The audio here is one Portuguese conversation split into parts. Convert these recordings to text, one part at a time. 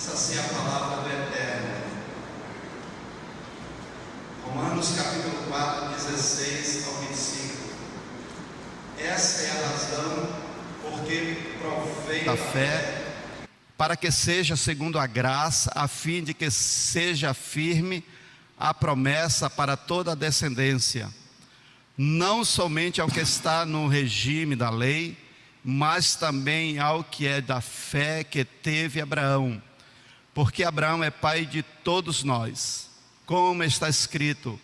Sacia a palavra do Eterno. Romanos capítulo 4, 16 ao 25. Essa é a razão porque provei a fé, para que seja segundo a graça, a fim de que seja firme a promessa para toda a descendência, não somente ao que está no regime da lei, mas também ao que é da fé que teve Abraão, porque Abraão é pai de todos nós, como está escrito: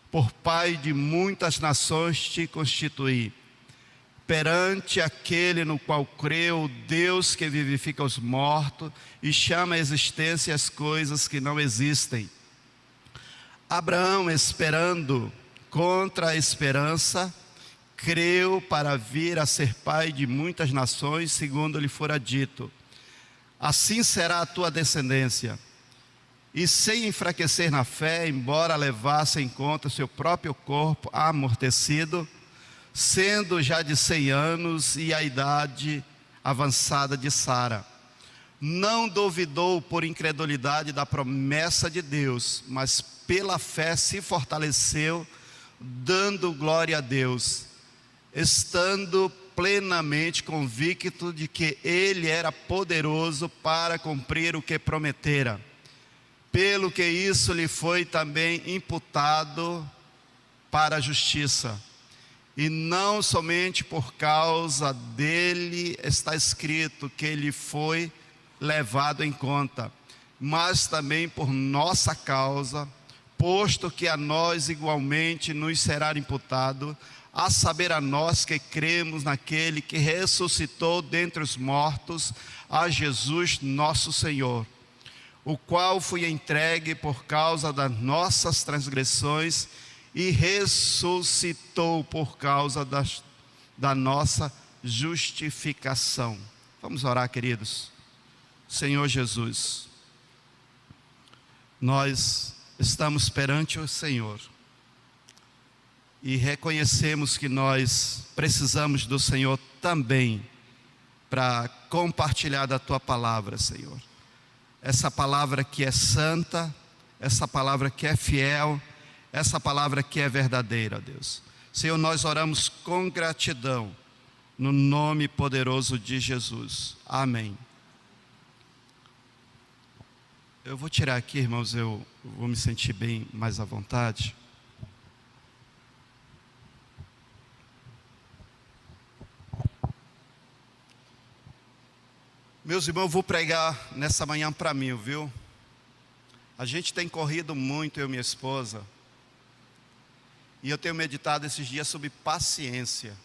por pai de muitas nações te constituí. Perante aquele no qual creu, Deus que vivifica os mortos e chama à existência as coisas que não existem. Abraão, esperando contra a esperança, creu para vir a ser pai de muitas nações, segundo lhe fora dito: assim será a tua descendência. E sem enfraquecer na fé, embora levasse em conta seu próprio corpo amortecido, sendo já de 100 anos e a idade avançada de Sara, não duvidou por incredulidade da promessa de Deus, mas pela fé se fortaleceu, dando glória a Deus, estando plenamente convicto de que Ele era poderoso para cumprir o que prometera. Pelo que isso lhe foi também imputado para a justiça. E não somente por causa dele está escrito que ele foi levado em conta, mas também por nossa causa, posto que a nós igualmente nos será imputado, a saber, a nós que cremos naquele que ressuscitou dentre os mortos, a Jesus nosso Senhor, o qual foi entregue por causa das nossas transgressões e ressuscitou por causa da nossa justificação. Vamos orar, queridos. Senhor Jesus, nós estamos perante o Senhor e reconhecemos que nós precisamos do Senhor também para compartilhar da Tua palavra, Senhor. Essa palavra que é santa, essa palavra que é fiel, essa palavra que é verdadeira, Deus. Senhor, nós oramos com gratidão, no nome poderoso de Jesus. Amém. Eu vou tirar aqui, irmãos, eu vou me sentir bem mais à vontade. Meus irmãos, eu vou pregar nessa manhã para mim, viu? A gente tem corrido muito, eu e minha esposa. E eu tenho meditado esses dias sobre paciência.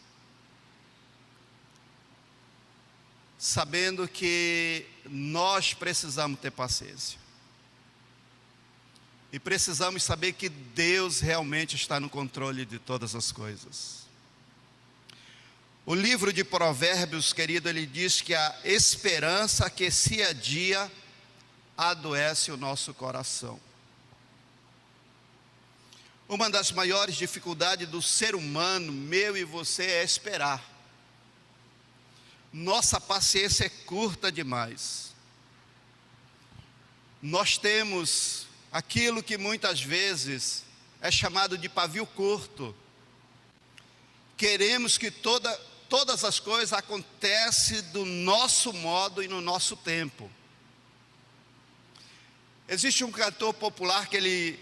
Sabendo que nós precisamos ter paciência. E precisamos saber que Deus realmente está no controle de todas as coisas. O livro de Provérbios, querido, ele diz que a esperança que se adia adoece o nosso coração. Uma das maiores dificuldades do ser humano, meu e você, é esperar. Nossa paciência é curta demais. Nós temos aquilo que muitas vezes é chamado de pavio curto. Queremos que todas as coisas aconteçam do nosso modo e no nosso tempo. Existe um cantor popular que ele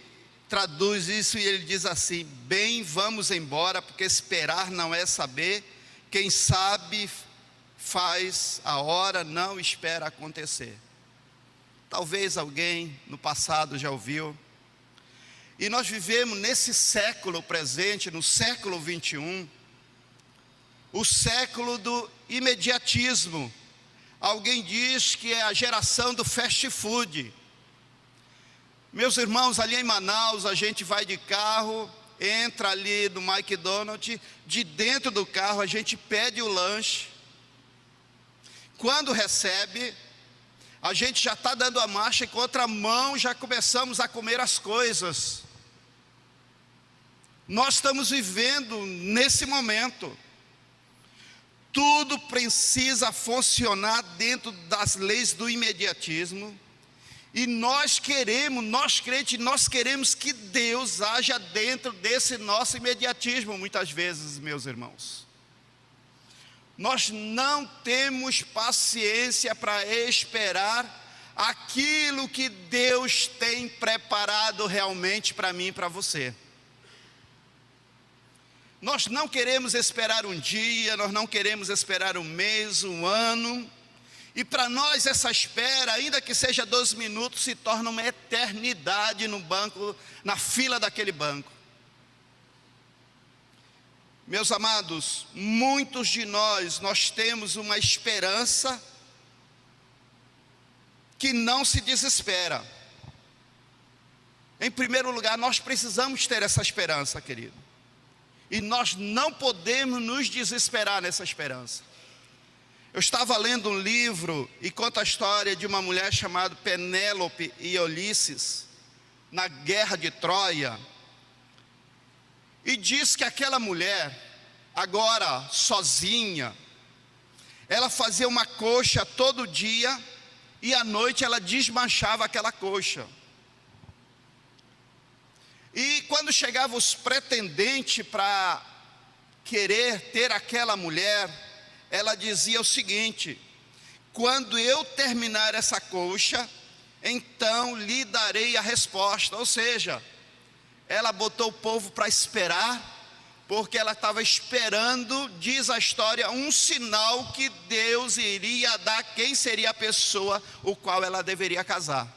traduz isso e ele diz assim: bem, vamos embora, porque esperar não é saber, quem sabe faz a hora, não espera acontecer. Talvez alguém no passado já ouviu. E nós vivemos nesse século presente, no século 21, o século do imediatismo. Alguém diz que é a geração do fast food. Meus irmãos, ali em Manaus, a gente vai de carro, entra ali no McDonald's, de dentro do carro a gente pede o lanche. Quando recebe, a gente já está dando a marcha e com outra mão já começamos a comer as coisas. Nós estamos vivendo nesse momento. Tudo precisa funcionar dentro das leis do imediatismo. E nós crentes, nós queremos que Deus haja dentro desse nosso imediatismo, muitas vezes, meus irmãos. Nós não temos paciência para esperar aquilo que Deus tem preparado realmente para mim e para você. Nós não queremos esperar um dia, nós não queremos esperar um mês, um ano. E para nós essa espera, ainda que seja 12 minutos, se torna uma eternidade no banco, na fila daquele banco. Meus amados, muitos de nós temos uma esperança que não se desespera. Em primeiro lugar, nós precisamos ter essa esperança, querido. E nós não podemos nos desesperar nessa esperança. Eu estava lendo um livro e conta a história de uma mulher chamada Penélope e Ulisses, na guerra de Troia. E diz que aquela mulher, agora sozinha, ela fazia uma coxa todo dia e à noite ela desmanchava aquela coxa. E quando chegavam os pretendentes para querer ter aquela mulher, ela dizia o seguinte: quando eu terminar essa coxa, então lhe darei a resposta. Ou seja, ela botou o povo para esperar, porque ela estava esperando, diz a história, um sinal que Deus iria dar quem seria a pessoa o qual ela deveria casar.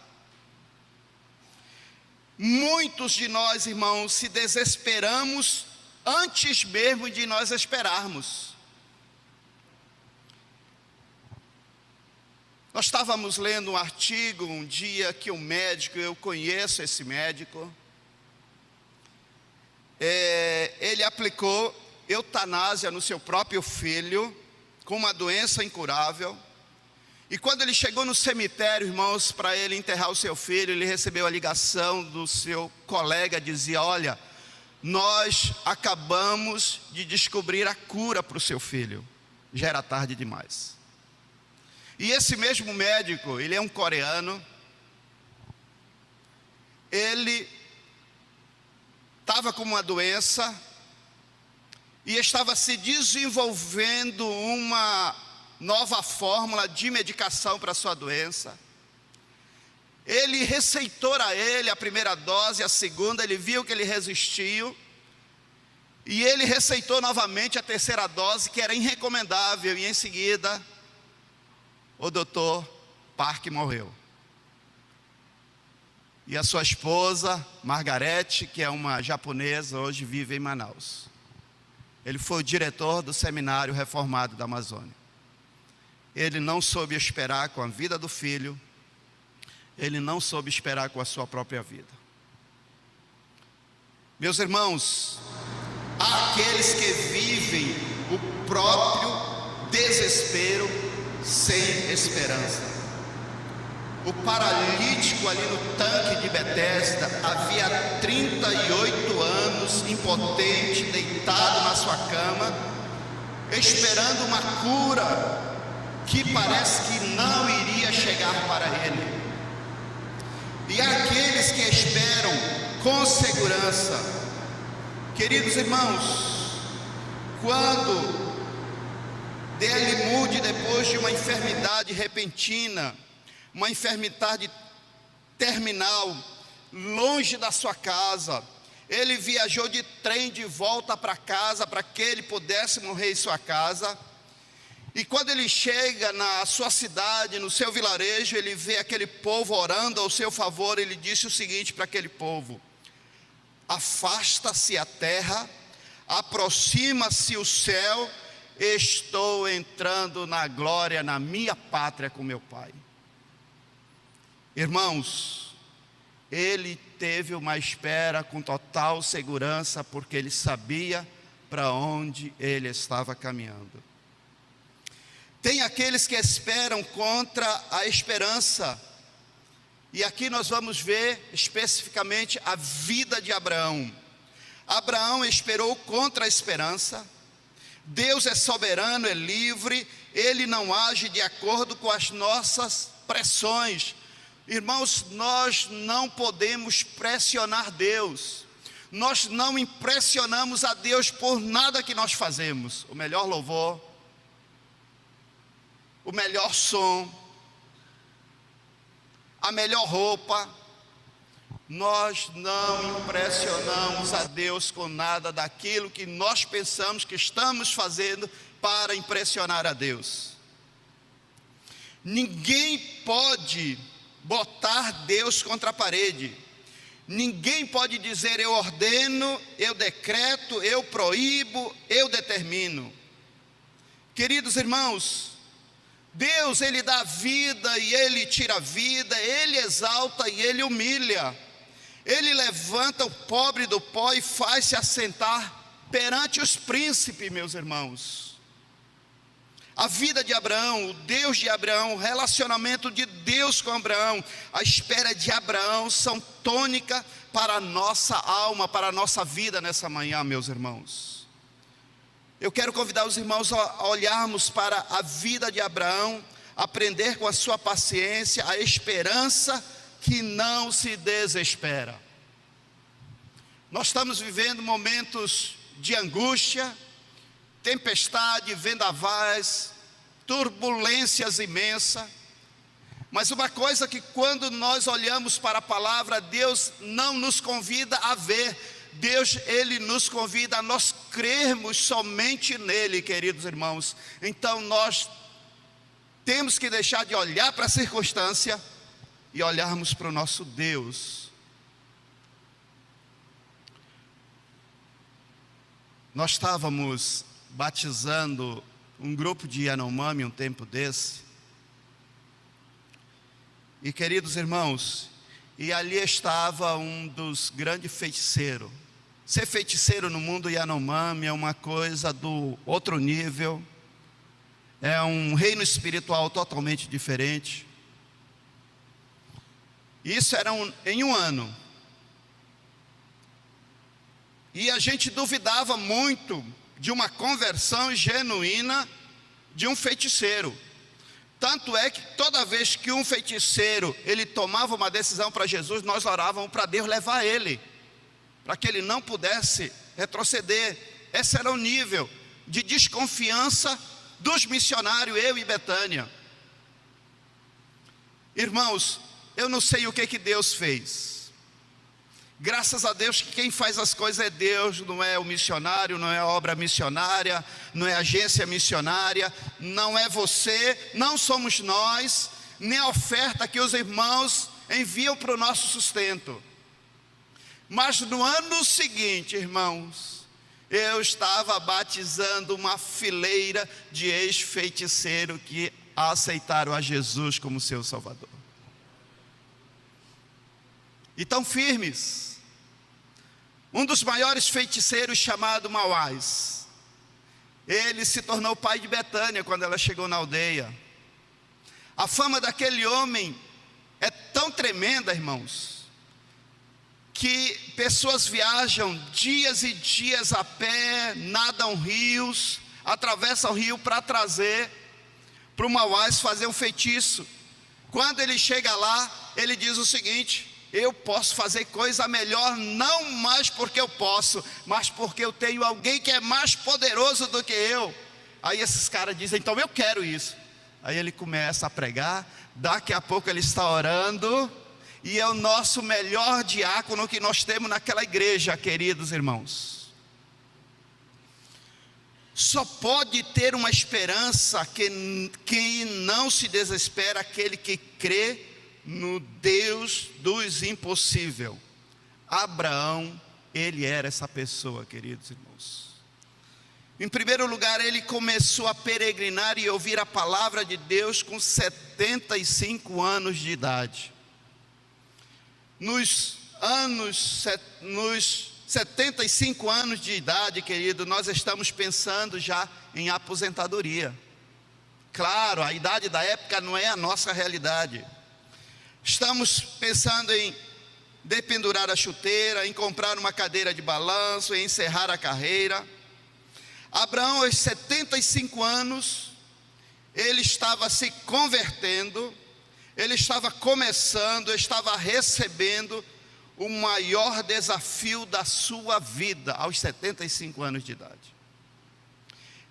Muitos de nós, irmãos, se desesperamos antes mesmo de nós esperarmos. Nós estávamos lendo um artigo um dia que um médico, eu conheço esse médico, ele aplicou eutanásia no seu próprio filho, com uma doença incurável. E quando ele chegou no cemitério, irmãos, para ele enterrar o seu filho, ele recebeu a ligação do seu colega, dizia: olha, nós acabamos de descobrir a cura para o seu filho. Já era tarde demais. E esse mesmo médico, ele é um coreano, ele estava com uma doença e estava se desenvolvendo uma nova fórmula de medicação para a sua doença. Ele receitou a ele a primeira dose, a segunda, ele viu que ele resistiu, e ele receitou novamente a terceira dose, que era irrecomendável, e em seguida, o doutor Park morreu. E a sua esposa, Margarete, que é uma japonesa, hoje vive em Manaus. Ele foi o diretor do Seminário Reformado da Amazônia. Ele não soube esperar com a vida do filho, ele não soube esperar com a sua própria vida. Meus irmãos, há aqueles que vivem o próprio desespero sem esperança. O paralítico ali no tanque de Betesda havia 38 anos, impotente, deitado na sua cama, esperando uma cura que parece que não iria chegar para ele. E há aqueles que esperam com segurança. Queridos irmãos, quando dele mude depois de uma enfermidade repentina, uma enfermidade terminal, longe da sua casa, ele viajou de trem de volta para casa, para que ele pudesse morrer em sua casa. E quando ele chega na sua cidade, no seu vilarejo, ele vê aquele povo orando ao seu favor. Ele disse o seguinte para aquele povo: afasta-se a terra, aproxima-se o céu, estou entrando na glória, na minha pátria com meu Pai. Irmãos, ele teve uma espera com total segurança, porque ele sabia para onde ele estava caminhando. Tem aqueles que esperam contra a esperança. E aqui nós vamos ver especificamente a vida de Abraão. Abraão esperou contra a esperança. Deus é soberano, é livre, Ele não age de acordo com as nossas pressões. Irmãos, nós não podemos pressionar Deus. Nós não impressionamos a Deus por nada que nós fazemos. O melhor louvor, o melhor som, a melhor roupa. Nós não impressionamos a Deus com nada daquilo que nós pensamos que estamos fazendo para impressionar a Deus. Ninguém pode botar Deus contra a parede. Ninguém pode dizer: eu ordeno, eu decreto, eu proíbo, eu determino. Queridos irmãos, Deus, Ele dá vida e Ele tira a vida, Ele exalta e Ele humilha. Ele levanta o pobre do pó e faz-se assentar perante os príncipes, meus irmãos. A vida de Abraão, o Deus de Abraão, o relacionamento de Deus com Abraão, a espera de Abraão são tônica para a nossa alma, para a nossa vida nessa manhã, meus irmãos. Eu quero convidar os irmãos a olharmos para a vida de Abraão, aprender com a sua paciência, a esperança que não se desespera. Nós estamos vivendo momentos de angústia, tempestade, vendavais, turbulências imensas. Mas uma coisa que quando nós olhamos para a palavra, Deus não nos convida a ver. Deus, Ele nos convida a nós crermos somente nele, queridos irmãos. Então nós temos que deixar de olhar para a circunstância e olharmos para o nosso Deus. Nós estávamos batizando um grupo de Yanomami um tempo desse. E queridos irmãos, e ali estava um dos grandes feiticeiros. Ser feiticeiro no mundo Yanomami é uma coisa do outro nível. É um reino espiritual totalmente diferente. Isso era em um ano. E a gente duvidava muito de uma conversão genuína de um feiticeiro. Tanto é que toda vez que um feiticeiro, ele tomava uma decisão para Jesus, nós orávamos para Deus levar ele, para que ele não pudesse retroceder. Esse era o nível de desconfiança dos missionários, eu e Betânia. Irmãos, eu não sei o que Deus fez. Graças a Deus que quem faz as coisas é Deus, não é o missionário, não é a obra missionária, não é a agência missionária, não é você, não somos nós, nem a oferta que os irmãos enviam para o nosso sustento. Mas no ano seguinte, irmãos, eu estava batizando uma fileira de ex-feiticeiros que aceitaram a Jesus como seu Salvador. E tão firmes. Um dos maiores feiticeiros, chamado Mauás, ele se tornou pai de Betânia quando ela chegou na aldeia. A fama daquele homem é tão tremenda, irmãos, que pessoas viajam dias e dias a pé, nadam rios, atravessam o rio para trazer para o Mauás fazer um feitiço. Quando ele chega lá, ele diz o seguinte: eu posso fazer coisa melhor, não mais porque eu posso, mas porque eu tenho alguém que é mais poderoso do que eu. Aí esses caras dizem: então eu quero isso. Aí ele começa a pregar, daqui a pouco ele está orando, e é o nosso melhor diácono que nós temos naquela igreja, queridos irmãos. Só pode ter uma esperança quem não se desespera, aquele que crê no Deus dos impossíveis. Abraão, ele era essa pessoa, queridos irmãos. Em primeiro lugar, ele começou a peregrinar e ouvir a palavra de Deus com 75 anos de idade. Nos 75 anos de idade, querido, nós estamos pensando já em aposentadoria. Claro, a idade da época não é a nossa realidade. Estamos pensando em dependurar a chuteira, em comprar uma cadeira de balanço, em encerrar a carreira. Abraão, aos 75 anos, ele estava se convertendo, Ele estava começando, estava recebendo o maior desafio da sua vida, aos 75 anos de idade.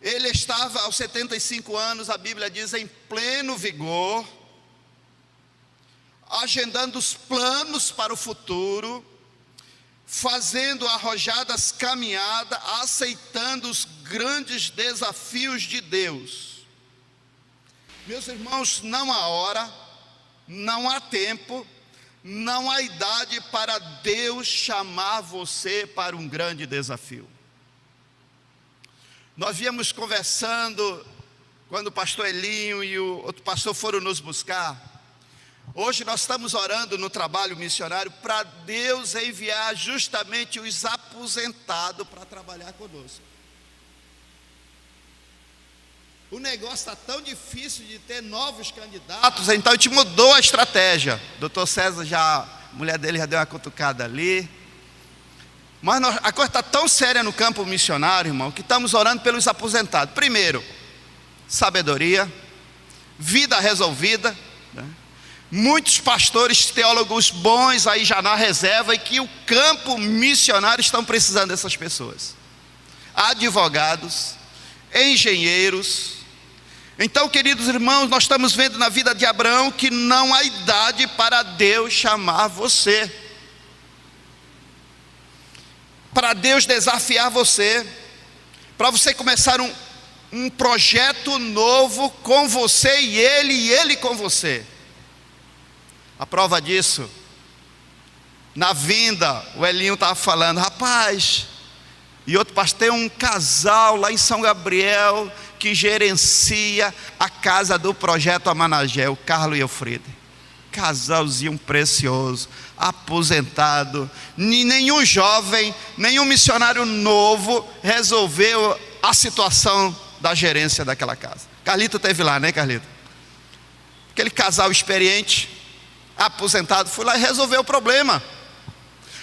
Ele estava, aos 75 anos, a Bíblia diz, em pleno vigor, agendando os planos para o futuro, fazendo arrojadas caminhadas, aceitando os grandes desafios de Deus. Meus irmãos, não há hora, não há tempo, não há idade para Deus chamar você para um grande desafio. Nós viemos conversando, quando o pastor Elinho e o outro pastor foram nos buscar. Hoje nós estamos orando no trabalho missionário para Deus enviar justamente os aposentados para trabalhar conosco. O negócio está tão difícil de ter novos candidatos, então a gente mudou a estratégia. O doutor César, a mulher dele já deu uma cutucada ali. Mas a coisa está tão séria no campo missionário, irmão, que estamos orando pelos aposentados. Primeiro, sabedoria, vida resolvida, né? Muitos pastores, teólogos bons aí já na reserva, e que o campo missionário estão precisando dessas pessoas. Advogados, engenheiros. Então, queridos irmãos, nós estamos vendo na vida de Abraão que não há idade para Deus chamar você, para Deus desafiar você, para você começar um projeto novo com você e Ele com você. A prova disso, na vinda, o Elinho estava falando, rapaz, e outro pastor, tem um casal lá em São Gabriel que gerencia a casa do projeto Amanagé, o Carlos e o Frida. Casalzinho precioso, aposentado. Nenhum jovem, nenhum missionário novo resolveu a situação da gerência daquela casa. Carlito esteve lá, né, Carlito? Aquele casal experiente, aposentado, foi lá e resolveu o problema.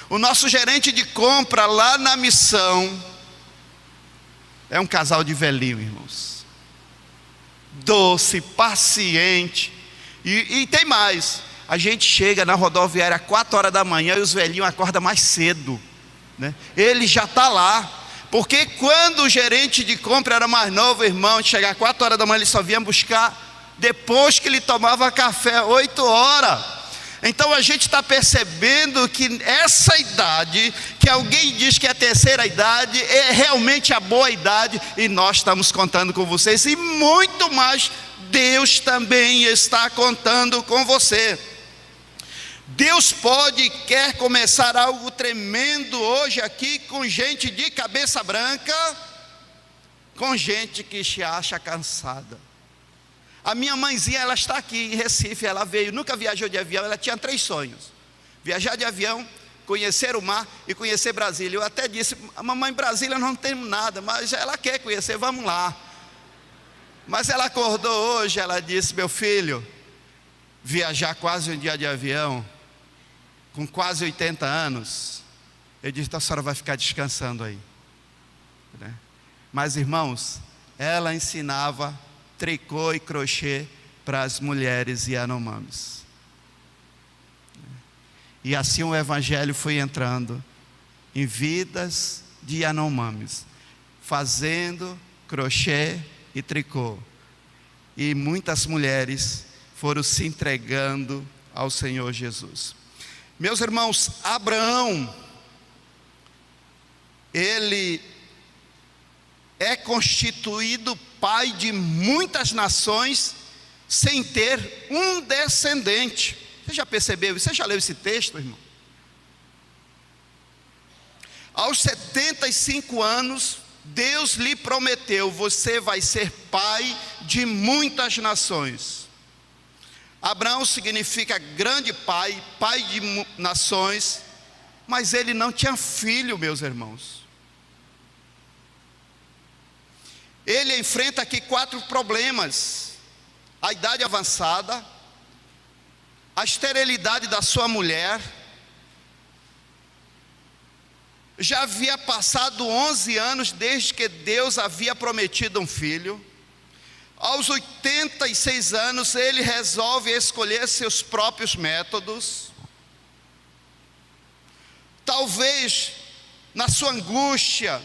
O nosso gerente de compra lá na missão é um casal de velhinho, irmãos, doce, paciente. E tem mais, a gente chega na rodoviária às 4 horas da manhã e os velhinhos acordam mais cedo, né? Ele já está lá, porque quando o gerente de compra era mais novo, irmão, de chegar às 4 horas da manhã, ele só vinha buscar depois que ele tomava café, 8 horas. Então a gente está percebendo que essa idade, que alguém diz que é a terceira idade, é realmente a boa idade, e nós estamos contando com vocês, e muito mais, Deus também está contando com você. Deus pode e quer começar algo tremendo hoje aqui, com gente de cabeça branca, com gente que se acha cansada. A minha mãezinha, ela está aqui em Recife, ela veio, nunca viajou de avião, ela tinha 3 sonhos: viajar de avião, conhecer o mar e conhecer Brasília. Eu até disse, mamãe, Brasília não tem nada, mas ela quer conhecer, vamos lá. Mas ela acordou hoje, ela disse, meu filho, viajar quase um dia de avião, com quase 80 anos, eu disse, então a senhora vai ficar descansando aí, né? Mas irmãos, ela ensinava tricô e crochê para as mulheres Yanomamis. E assim o evangelho foi entrando em vidas de Yanomamis, fazendo crochê e tricô. E muitas mulheres foram se entregando ao Senhor Jesus. Meus irmãos, Abraão, ele é constituído pai de muitas nações, sem ter um descendente. Você já percebeu? Você já leu esse texto, irmão? Aos 75 anos, Deus lhe prometeu, você vai ser pai de muitas nações. Abraão significa grande pai, pai de nações, mas ele não tinha filho, meus irmãos. Ele enfrenta aqui 4 problemas: a idade avançada, a esterilidade da sua mulher. Já havia passado 11 anos desde que Deus havia prometido um filho. Aos 86 anos, ele resolve escolher seus próprios métodos. Talvez, na sua angústia,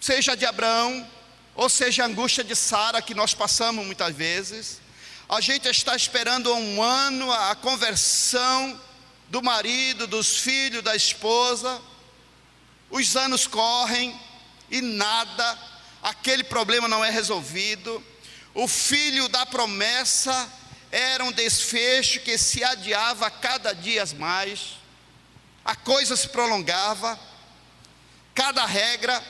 seja de Abraão, ou seja a angústia de Sara, que nós passamos muitas vezes. A gente está esperando há um ano a conversão do marido, dos filhos, da esposa. Os anos correm e nada, aquele problema não é resolvido. O filho da promessa era um desfecho que se adiava cada dia mais. A coisa se prolongava. Cada regra,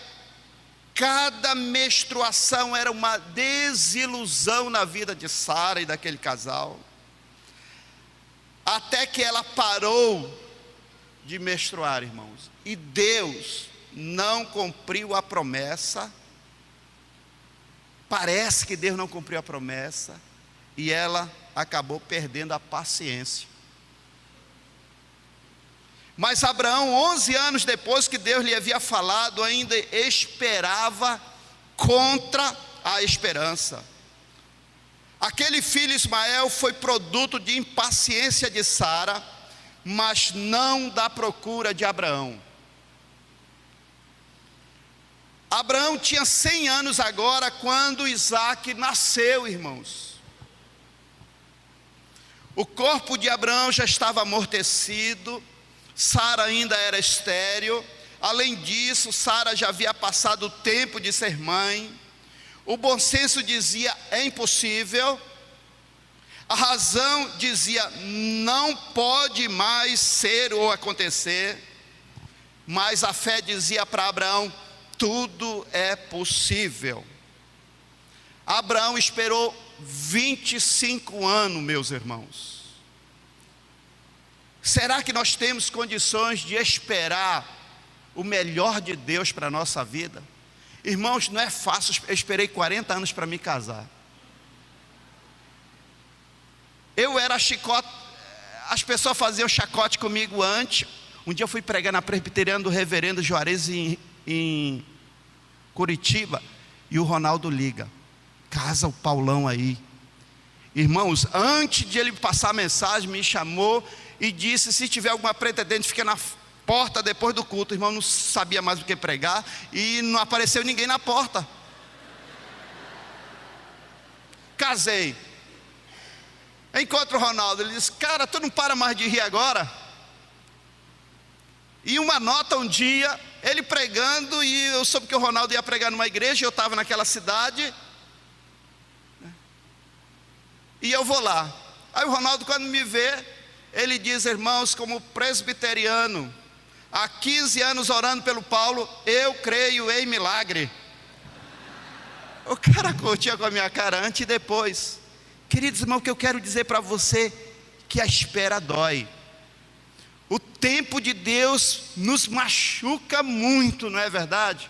cada menstruação era uma desilusão na vida de Sara e daquele casal. Até que ela parou de menstruar, irmãos. E Deus não cumpriu a promessa. Parece que Deus não cumpriu a promessa. E ela acabou perdendo a paciência. Mas Abraão, 11 anos depois que Deus lhe havia falado, ainda esperava contra a esperança. Aquele filho Ismael foi produto de impaciência de Sara, mas não da procura de Abraão. Abraão tinha 100 anos agora quando Isaac nasceu, irmãos. O corpo de Abraão já estava amortecido, Sara ainda era estéril. Além disso, Sara já havia passado o tempo de ser mãe. O bom senso dizia: é impossível. A razão dizia: não pode mais ser ou acontecer. Mas a fé dizia para Abraão: tudo é possível. Abraão esperou 25 anos, meus irmãos. Será que nós temos condições de esperar o melhor de Deus para a nossa vida? Irmãos, não é fácil. Eu esperei 40 anos para me casar. Eu era chicote, as pessoas faziam chacote comigo antes. Um dia eu fui pregar na presbiteriana do reverendo Juarez em Curitiba, e o Ronaldo liga: casa o Paulão aí. Irmãos, antes de ele passar a mensagem, me chamou e disse: se tiver alguma pretendente, fica na porta depois do culto. O irmão não sabia mais o que pregar e não apareceu ninguém na porta. Casei. Encontro o Ronaldo, ele disse: cara, tu não para mais de rir agora? E uma nota um dia, ele pregando, e eu soube que o Ronaldo ia pregar numa igreja, eu estava naquela cidade, e eu vou lá. Aí o Ronaldo, quando me vê, ele diz: irmãos, como presbiteriano, há 15 anos orando pelo Paulo, eu creio em milagre. O cara curtia com a minha cara antes e depois. Queridos irmãos, o que eu quero dizer para você, que a espera dói. O tempo de Deus nos machuca muito, não é verdade?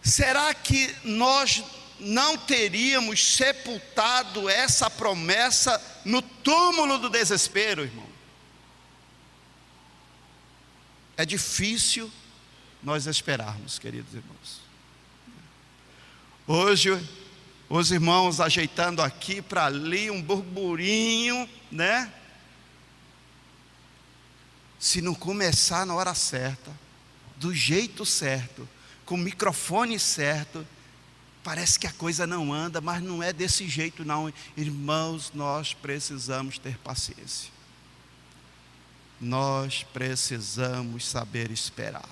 Será que nós não teríamos sepultado essa promessa no túmulo do desespero, irmão? É difícil nós esperarmos, queridos irmãos. Hoje, os irmãos ajeitando aqui para ali um burburinho, né? Se não começar na hora certa, do jeito certo, com o microfone certo, parece que a coisa não anda, mas não é desse jeito não. Irmãos, nós precisamos ter paciência. Nós precisamos saber esperar.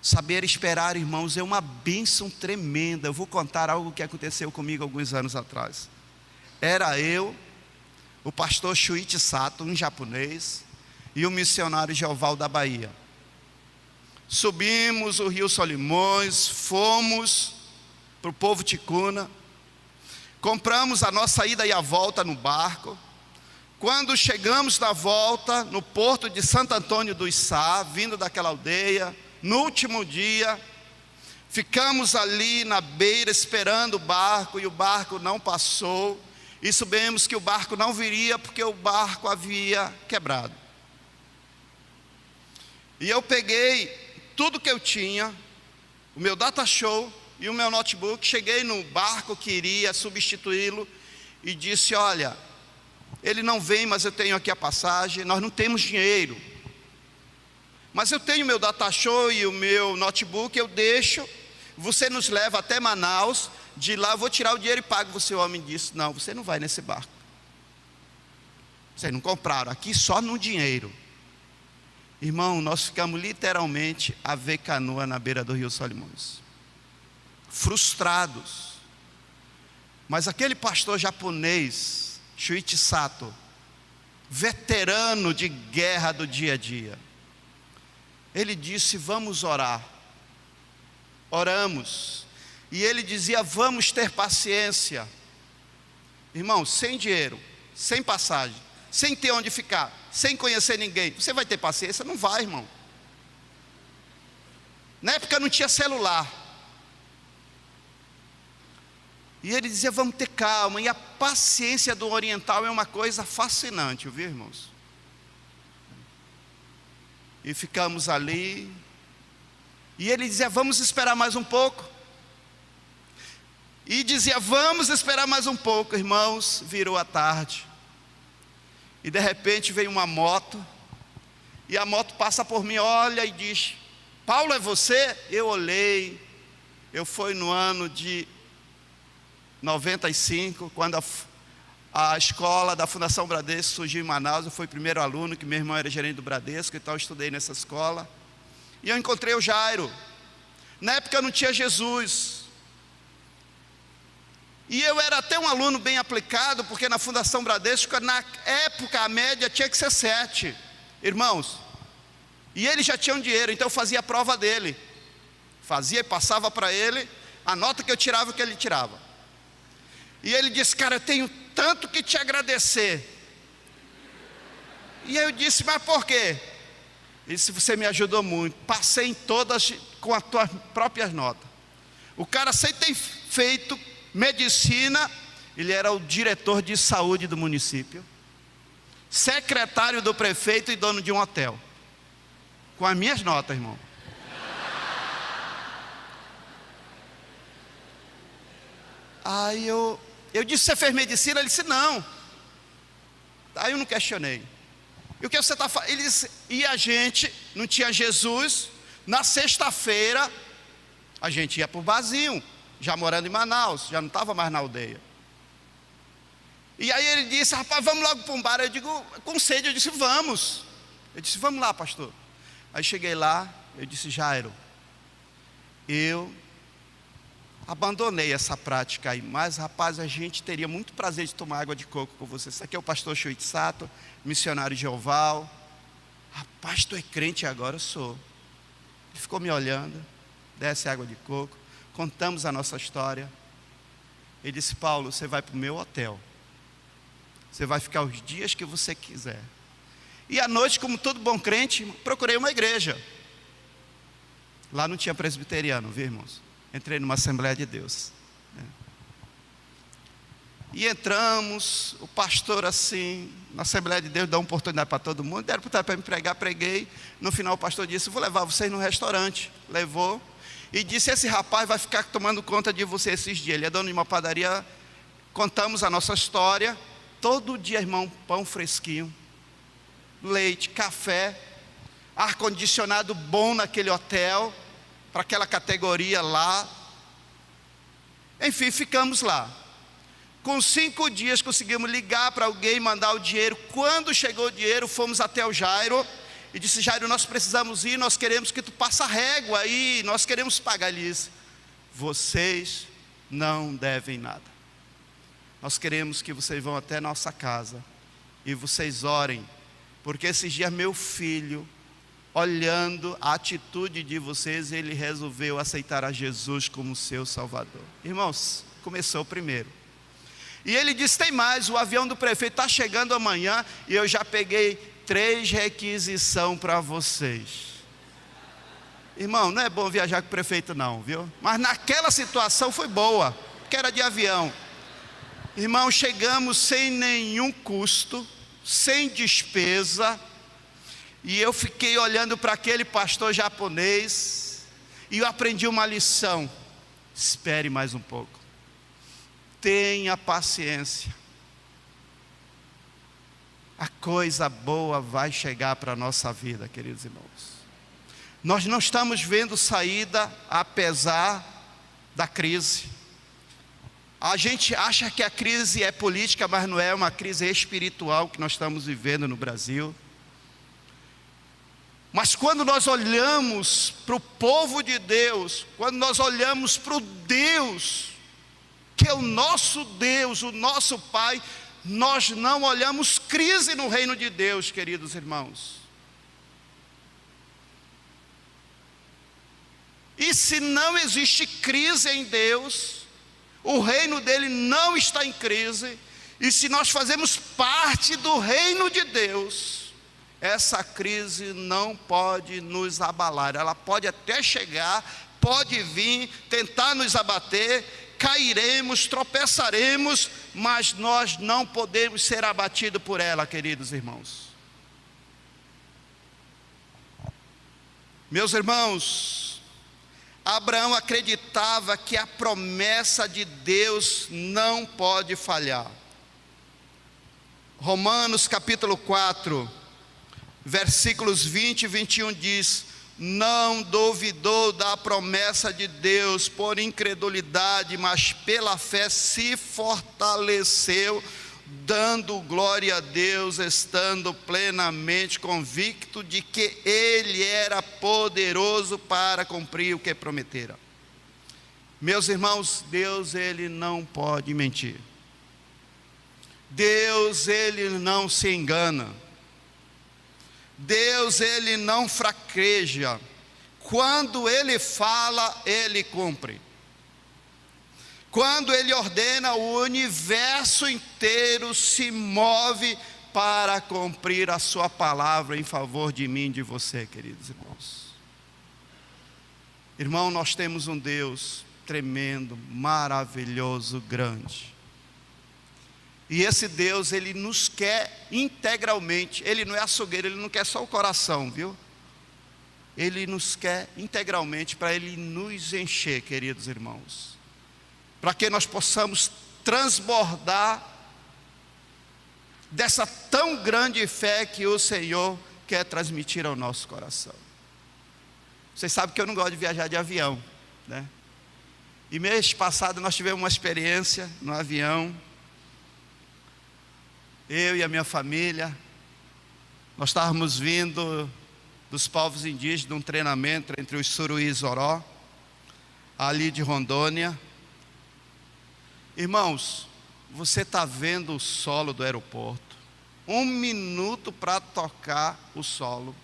Saber esperar, irmãos, é uma bênção tremenda. Eu vou contar algo que aconteceu comigo alguns anos atrás. Era eu, o pastor Shuichi Sato, um japonês, e o missionário Jeová da Bahia. Subimos o rio Solimões, fomos para o povo ticuna, compramos a nossa ida e a volta no barco. Quando chegamos na volta, no porto de Santo Antônio do Içá, vindo daquela aldeia, no último dia, ficamos ali na beira esperando o barco, e o barco não passou, e soubemos que o barco não viria, porque o barco havia quebrado. E eu peguei tudo que eu tinha, o meu data show e o meu notebook. Cheguei no barco que iria substituí-lo e disse: olha, ele não vem, mas eu tenho aqui a passagem, nós não temos dinheiro, mas eu tenho meu data show e o meu notebook, eu deixo, você nos leva até Manaus, de lá eu vou tirar o dinheiro e pago você. O homem disse: não, você não vai nesse barco, vocês não compraram, aqui só no dinheiro. Irmão, nós ficamos literalmente a ver canoa na beira do rio Solimões, frustrados. Mas aquele pastor japonês, Shuichi Sato, veterano de guerra do dia a dia, ele disse: vamos orar. Oramos, e ele dizia: vamos ter paciência. Irmão, sem dinheiro, sem passagem, sem ter onde ficar, sem conhecer ninguém, você vai ter paciência? Não vai, irmão. Na época não tinha celular. E ele dizia: vamos ter calma. E a paciência do oriental é uma coisa fascinante, viu, irmãos? E ficamos ali. E ele dizia: vamos esperar mais um pouco. E dizia: vamos esperar mais um pouco. Irmãos, virou a tarde. E de repente veio uma moto. E a moto passa por mim, olha e diz: Paulo, é você? Eu olhei. Eu fui no ano de 95, quando a escola da Fundação Bradesco surgiu em Manaus. Eu fui o primeiro aluno, que meu irmão era gerente do Bradesco, então eu estudei nessa escola. E eu encontrei o Jairo. Na época eu não tinha Jesus. E eu era até um aluno bem aplicado, porque na Fundação Bradesco, na época, a média tinha que ser 7, irmãos. E ele já tinha um dinheiro, então eu fazia a prova dele. Fazia e passava para ele a nota que eu tirava e o que ele tirava. E ele disse: cara, eu tenho tanto que te agradecer. E eu disse: mas por quê? Ele disse: você me ajudou muito, passei em todas com as tuas próprias notas. O cara, sem ter feito medicina, ele era o diretor de saúde do município, secretário do prefeito e dono de um hotel, com as minhas notas, irmão. Aí eu disse: você fez medicina? Ele disse: não. Aí eu não questionei. E o que você está fazendo? Ele disse: e a gente não tinha Jesus. Na sexta-feira a gente ia para o barzinho, já morando em Manaus, já não estava mais na aldeia. E aí ele disse: rapaz, vamos logo para um bar. Eu digo, com sede, eu disse: vamos. Eu disse: vamos lá, pastor. Aí cheguei lá, eu disse: Jairo, eu abandonei essa prática aí, mas rapaz, a gente teria muito prazer de tomar água de coco com você. Esse aqui é o pastor Shuichi Sato, missionário de Jeová. Rapaz, tu é crente agora? Eu sou. Ele ficou me olhando, desce água de coco, contamos a nossa história. Ele disse: Paulo, você vai para o meu hotel, você vai ficar os dias que você quiser. E à noite, como todo bom crente, procurei uma igreja. Lá não tinha presbiteriano, viu, irmãos? Entrei numa Assembleia de Deus, né? E entramos, o pastor assim, na Assembleia de Deus dá uma oportunidade para todo mundo. Deram para me pregar, preguei. No final o pastor disse: vou levar vocês no restaurante. Levou e disse: esse rapaz vai ficar tomando conta de você esses dias. Ele é dono de uma padaria. Contamos a nossa história. Todo dia, irmão, pão fresquinho, leite, café, ar-condicionado bom naquele hotel, para aquela categoria lá. Enfim, ficamos lá. Com 5 dias conseguimos ligar para alguém, mandar o dinheiro. Quando chegou o dinheiro, fomos até o Jairo e disse: Jairo, nós precisamos ir, nós queremos que tu passe a régua aí, nós queremos pagar. Ele disse: vocês não devem nada, nós queremos que vocês vão até nossa casa e vocês orem, porque esses dias meu filho, olhando a atitude de vocês, ele resolveu aceitar a Jesus como seu Salvador. Irmãos, começou o primeiro. E ele disse: tem mais, o avião do prefeito está chegando amanhã e eu já peguei 3 requisições para vocês. Irmão, não é bom viajar com o prefeito não, viu? Mas naquela situação foi boa, porque era de avião. Irmão, chegamos sem nenhum custo, sem despesa. E eu fiquei olhando para aquele pastor japonês, e eu aprendi uma lição: espere mais um pouco, tenha paciência, a coisa boa vai chegar para a nossa vida, queridos irmãos. Nós não estamos vendo saída apesar da crise. A gente acha que a crise é política, mas não é, uma crise espiritual que nós estamos vivendo no Brasil. Mas quando nós olhamos para o povo de Deus, quando nós olhamos para o Deus, que é o nosso Deus, o nosso Pai, nós não olhamos crise no reino de Deus, queridos irmãos. E se não existe crise em Deus, o reino dele não está em crise, e se nós fazemos parte do reino de Deus, essa crise não pode nos abalar. Ela pode até chegar, pode vir, tentar nos abater, cairemos, tropeçaremos, mas nós não podemos ser abatidos por ela, queridos irmãos. Meus irmãos, Abraão acreditava que a promessa de Deus não pode falhar. Romanos capítulo 4, versículos 20 e 21 diz: não duvidou da promessa de Deus por incredulidade, mas pela fé se fortaleceu, dando glória a Deus, estando plenamente convicto de que Ele era poderoso para cumprir o que prometera. Meus irmãos, Deus, Ele não pode mentir. Deus, Ele não se engana. Deus, Ele não fraqueja. Quando Ele fala, Ele cumpre. Quando Ele ordena, o universo inteiro se move para cumprir a sua palavra em favor de mim e de você, queridos irmãos. Irmão, nós temos um Deus tremendo, maravilhoso, grande. E esse Deus, Ele nos quer integralmente. Ele não é açougueiro, Ele não quer só o coração, viu? Ele nos quer integralmente para Ele nos encher, queridos irmãos, para que nós possamos transbordar dessa tão grande fé que o Senhor quer transmitir ao nosso coração. Vocês sabem que eu não gosto de viajar de avião, né? E mês passado nós tivemos uma experiência no avião. Eu e a minha família, nós estávamos vindo dos povos indígenas, de um treinamento entre os Suruí e Zoró, ali de Rondônia. Irmãos, você está vendo o solo do aeroporto, 1 minuto para tocar o solo,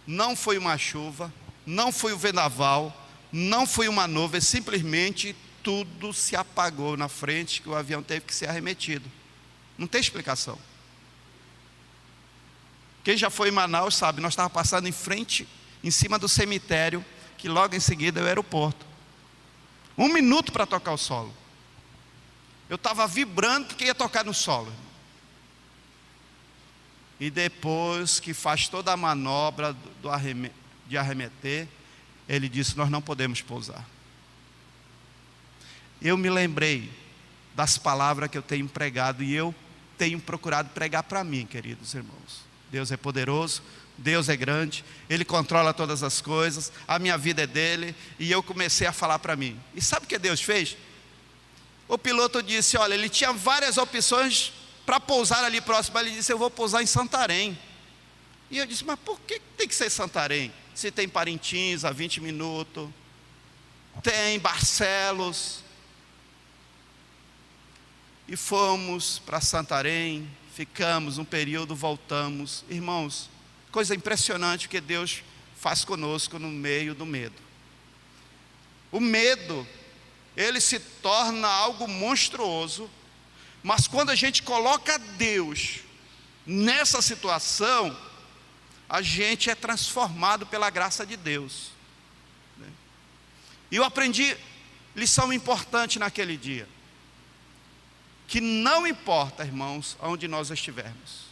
não foi uma chuva, não foi um vendaval, não foi uma nuvem, simplesmente tudo se apagou na frente, que o avião teve que ser arremetido. Não tem explicação. Quem já foi em Manaus sabe, nós estávamos passando em frente, em cima do cemitério, que logo em seguida é o aeroporto. 1 minuto para tocar o solo. Eu estava vibrando porque ia tocar no solo. E depois que faz toda a manobra de arremeter, ele disse: nós não podemos pousar. Eu me lembrei das palavras que eu tenho pregado, e eu tenho procurado pregar para mim, queridos irmãos. Deus é poderoso, Deus é grande, Ele controla todas as coisas, a minha vida é dele. E eu comecei a falar para mim. E sabe o que Deus fez? O piloto disse, olha, ele tinha várias opções para pousar ali próximo. Ele disse, eu vou pousar em Santarém. E eu disse, mas por que tem que ser Santarém? Se tem Parintins a 20 minutos, tem Barcelos. E fomos para Santarém, ficamos um período, voltamos. Irmãos, coisa impressionante que Deus faz conosco no meio do medo. O medo, ele se torna algo monstruoso, mas quando a gente coloca Deus nessa situação, a gente é transformado pela graça de Deus. E eu aprendi lição importante naquele dia, que não importa, irmãos, aonde nós estivermos,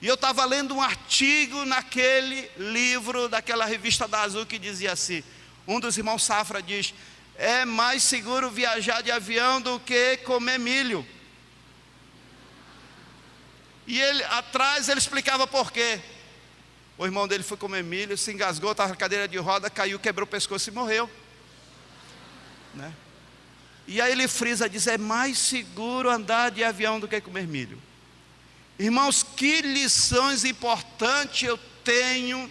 E eu estava lendo um artigo naquele livro, daquela revista da Azul, que dizia assim, um dos irmãos Safra diz, é mais seguro viajar de avião do que comer milho. E ele, atrás, ele explicava por quê. O irmão dele foi comer milho, se engasgou, estava na cadeira de roda, caiu, quebrou o pescoço e morreu, né? E aí ele frisa, diz, é mais seguro andar de avião do que comer milho. Irmãos, que lições importantes eu tenho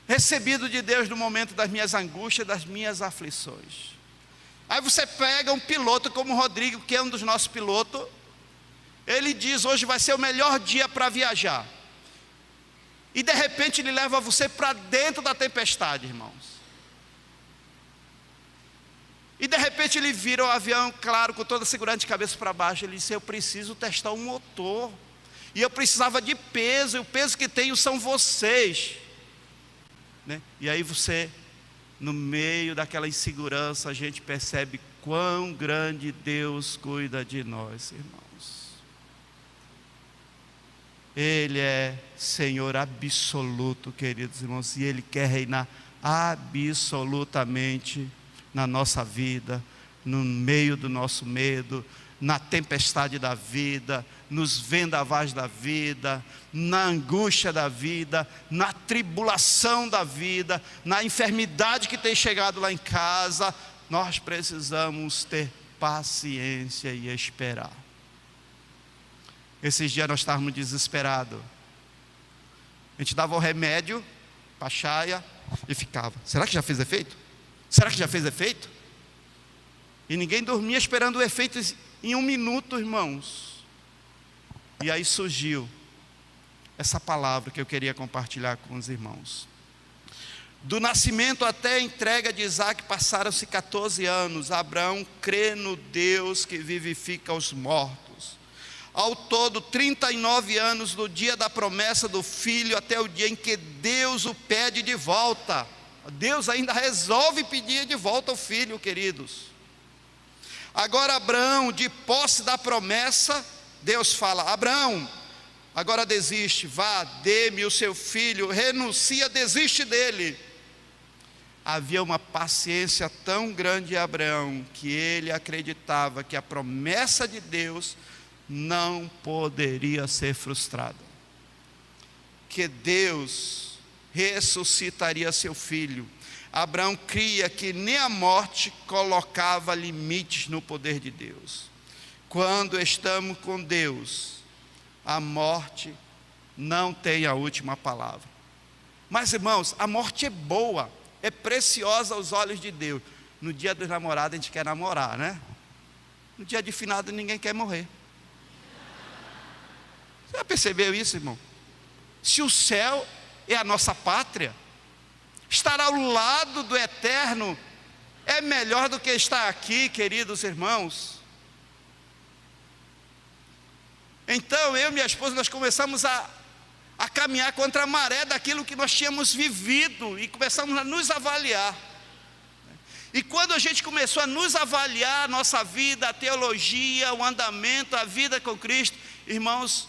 recebido de Deus no momento das minhas angústias, das minhas aflições. Aí você pega um piloto como o Rodrigo, que é um dos nossos pilotos, ele diz, hoje vai ser o melhor dia para viajar. E de repente ele leva você para dentro da tempestade, irmãos. E de repente ele vira o avião, claro, com toda a segurança de cabeça para baixo. Ele disse, eu preciso testar o motor. E eu precisava de peso, e o peso que tenho são vocês, né? E aí você, no meio daquela insegurança, a gente percebe quão grande Deus cuida de nós, irmãos. Ele é Senhor absoluto, queridos irmãos, e Ele quer reinar absolutamente na nossa vida, no meio do nosso medo, na tempestade da vida, nos vendavais da vida, na angústia da vida, na tribulação da vida, na enfermidade que tem chegado lá em casa. Nós precisamos ter paciência e esperar. Esses dias nós estávamos desesperados. A gente dava o remédio, pachaia, e ficava, será que já fez efeito? Será que já fez efeito? E ninguém dormia esperando o efeito em 1 minuto, irmãos. E aí surgiu essa palavra que eu queria compartilhar com os irmãos. Do nascimento até a entrega de Isaac passaram-se 14 anos. Abraão crê no Deus que vivifica os mortos. Ao todo 39 anos do dia da promessa do filho até o dia em que Deus o pede de volta. Deus ainda resolve pedir de volta o filho, queridos. Agora Abraão, de posse da promessa, Deus fala, Abraão, agora desiste, vá, dê-me o seu filho, renuncia, desiste dele. Havia uma paciência tão grande em Abraão, que ele acreditava que a promessa de Deus não poderia ser frustrada, que Deus ressuscitaria seu filho. Abraão cria que nem a morte colocava limites no poder de Deus. Quando estamos com Deus, a morte não tem a última palavra. Mas irmãos, a morte é boa, é preciosa aos olhos de Deus. No dia dos namorados a gente quer namorar, né? No dia de finado ninguém quer morrer. Você já percebeu isso, irmão? Se o céu é a nossa pátria, estar ao lado do eterno é melhor do que estar aqui, queridos irmãos. Então eu e minha esposa, nós começamos a caminhar contra a maré daquilo que nós tínhamos vivido, e começamos a nos avaliar. E quando a gente começou a nos avaliar, a nossa vida, a teologia, o andamento, a vida com Cristo, irmãos,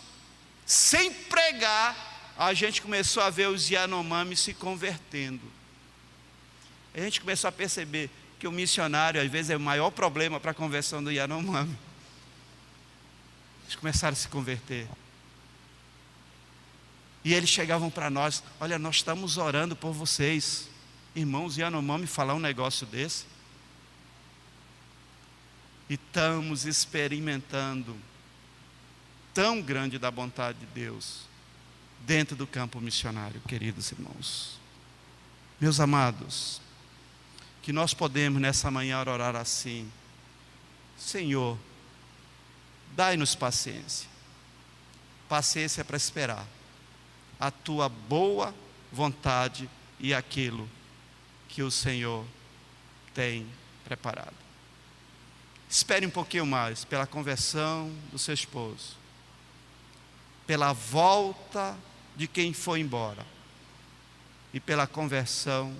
sem pregar, a gente começou a ver os Yanomami se convertendo. A gente começou a perceber que o missionário, às vezes, é o maior problema para a conversão do Yanomami. Eles começaram a se converter. E eles chegavam para nós, olha, nós estamos orando por vocês. Irmãos Yanomami falar um negócio desse. E estamos experimentando tão grande da vontade de Deus dentro do campo missionário, queridos irmãos. Meus amados, que nós podemos nessa manhã orar assim: Senhor, dai-nos paciência. Paciência para esperar a tua boa vontade e aquilo que o Senhor tem preparado. Espere um pouquinho mais pela conversão do seu esposo, pela volta de quem foi embora e pela conversão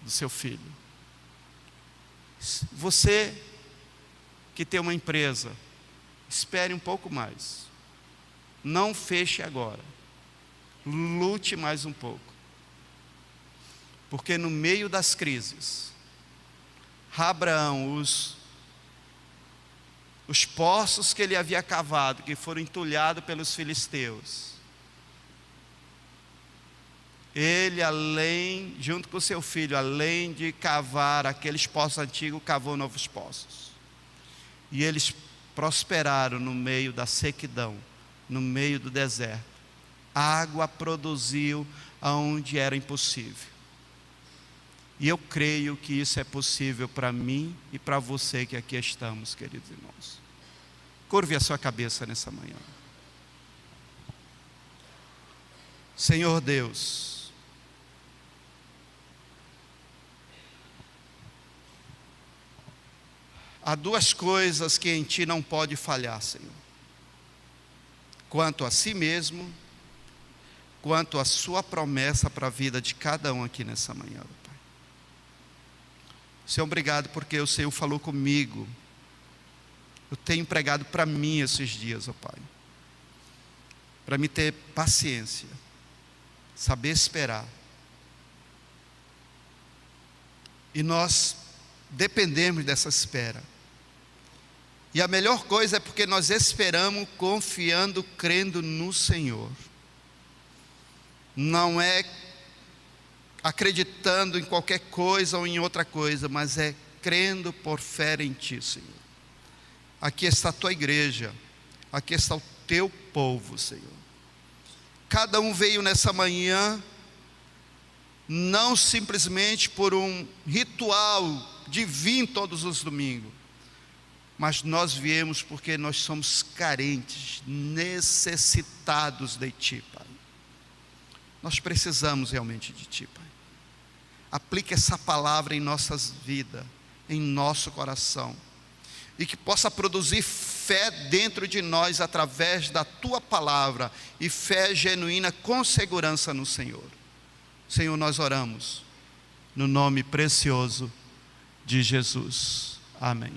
do seu filho. Você que tem uma empresa, espere um pouco mais. Não feche agora. Lute mais um pouco. Porque no meio das crises, Abraão, os poços que ele havia cavado, que foram entulhados pelos filisteus, ele, junto com seu filho, além de cavar aqueles poços antigos, cavou novos poços. E eles prosperaram no meio da sequidão, no meio do deserto. A água produziu aonde era impossível. E eu creio que isso é possível para mim e para você que aqui estamos, queridos irmãos. Curve a sua cabeça nessa manhã. Senhor Deus, há duas coisas que em Ti não pode falhar, Senhor. Quanto a si mesmo, quanto a Sua promessa para a vida de cada um aqui nessa manhã, Pai. Senhor, obrigado porque o Senhor falou comigo. Eu tenho pregado para mim esses dias, ó Pai. Para me ter paciência, saber esperar. E nós dependemos dessa espera. E a melhor coisa é porque nós esperamos confiando, crendo no Senhor. Não é acreditando em qualquer coisa ou em outra coisa, mas é crendo por fé em Ti, Senhor. Aqui está a Tua igreja, aqui está o Teu povo, Senhor. Cada um veio nessa manhã, não simplesmente por um ritual de vir todos os domingos, mas nós viemos porque nós somos carentes, necessitados de Ti, Pai. Nós precisamos realmente de Ti, Pai. Aplique essa palavra em nossas vidas, em nosso coração, e que possa produzir fé dentro de nós através da Tua palavra, e fé genuína com segurança no Senhor. Senhor, nós oramos no nome precioso de Jesus. Amém.